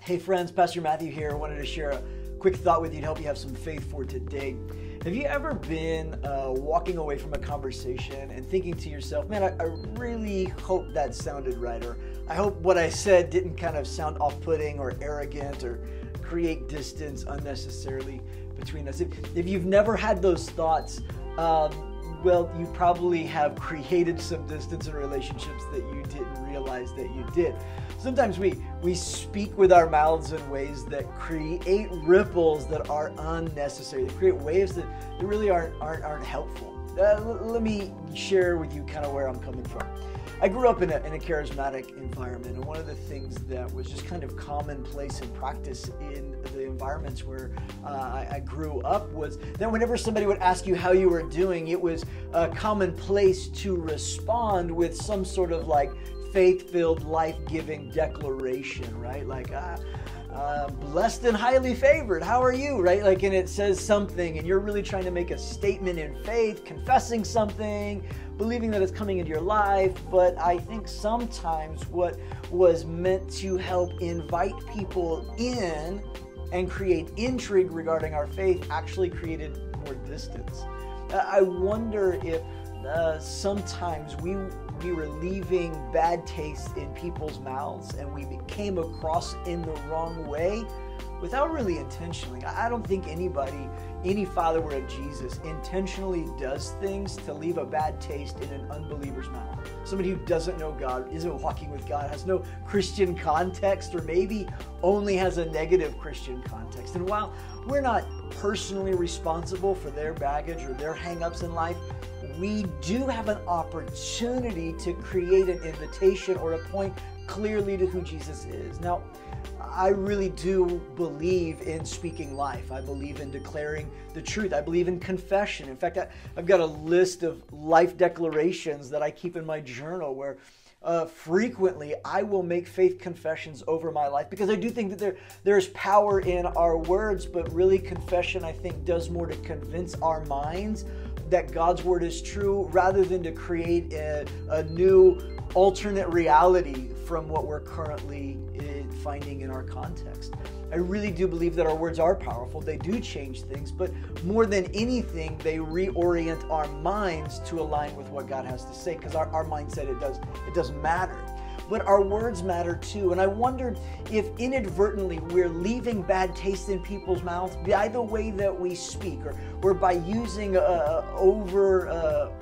Hey friends, Pastor Matthew here. I wanted to share a quick thought with you to help you have some faith for today. Have you ever been walking away from a conversation and thinking to yourself, man, I really hope that sounded right, or I hope what I said didn't kind of sound off-putting or arrogant or create distance unnecessarily between us? If you've never had those thoughts, well, you probably have created some distance in relationships that you didn't realize that you did. Sometimes we speak with our mouths in ways that create ripples that are unnecessary. They create waves that really aren't helpful. Let me share with you kind of where I'm coming from. I grew up in a charismatic environment, and one of the things that was just kind of commonplace in practice in the environments where I grew up was that whenever somebody would ask you how you were doing, it was commonplace to respond with some sort of like faith-filled, life-giving declaration, right? Like, blessed and highly favored, how are you, right? Like, and it says something, and you're really trying to make a statement in faith, confessing something, believing that it's coming into your life. But I think sometimes what was meant to help invite people in and create intrigue regarding our faith actually created more distance. I wonder if sometimes we were leaving bad taste in people's mouths, and we came across in the wrong way without really intentionally. I don't think any follower of Jesus intentionally does things to leave a bad taste in an unbeliever's mouth. Somebody who doesn't know God, isn't walking with God, has no Christian context, or maybe only has a negative Christian context. And while we're not personally responsible for their baggage or their hang-ups in life, we do have an opportunity to create an invitation or a point clearly to who Jesus is. Now, I really do believe in speaking life. I believe in declaring the truth. I believe in confession. In fact, I've got a list of life declarations that I keep in my journal where frequently I will make faith confessions over my life, because I do think that there's power in our words, but really confession, I think, does more to convince our minds that God's word is true rather than to create a new alternate reality from what we're currently finding in our context. I really do believe that our words are powerful. They do change things, but more than anything, they reorient our minds to align with what God has to say, because our mindset, it does matter. But our words matter too. And I wonder if inadvertently we're leaving bad taste in people's mouths by the way that we speak, or by using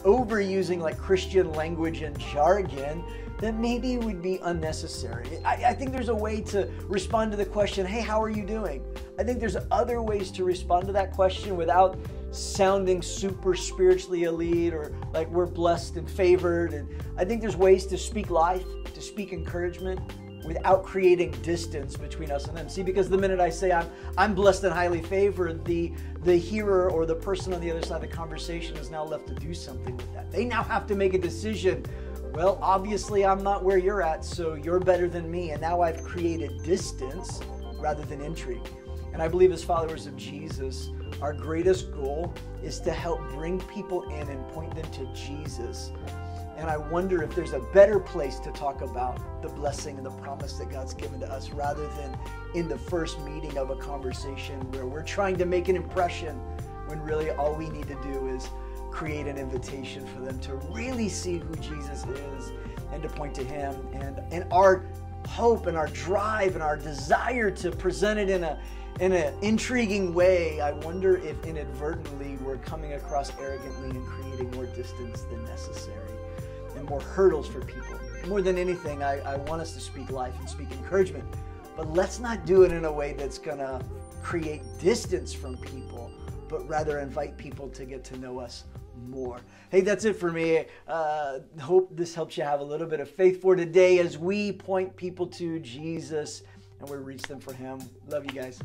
overusing like Christian language and jargon that maybe would be unnecessary. I think there's a way to respond to the question, hey, how are you doing? I think there's other ways to respond to that question without sounding super spiritually elite or like we're blessed and favored. And I think there's ways to speak life, to speak encouragement without creating distance between us and them. See, because the minute I say I'm blessed and highly favored, the hearer or the person on the other side of the conversation is now left to do something with that. They now have to make a decision. Well, obviously I'm not where you're at, so you're better than me. And now I've created distance rather than intrigue. And I believe as followers of Jesus, our greatest goal is to help bring people in and point them to Jesus. And I wonder if there's a better place to talk about the blessing and the promise that God's given to us rather than in the first meeting of a conversation where we're trying to make an impression when really all we need to do is create an invitation for them to really see who Jesus is and to point to Him. And our hope and our drive and our desire to present it in an intriguing way, I wonder if inadvertently we're coming across arrogantly and creating more distance than necessary and more hurdles for people. More than anything, I want us to speak life and speak encouragement, but let's not do it in a way that's going to create distance from people, but rather invite people to get to know us more. Hey, that's it for me. Hope this helps you have a little bit of faith for today as we point people to Jesus and we reach them for Him. Love you guys.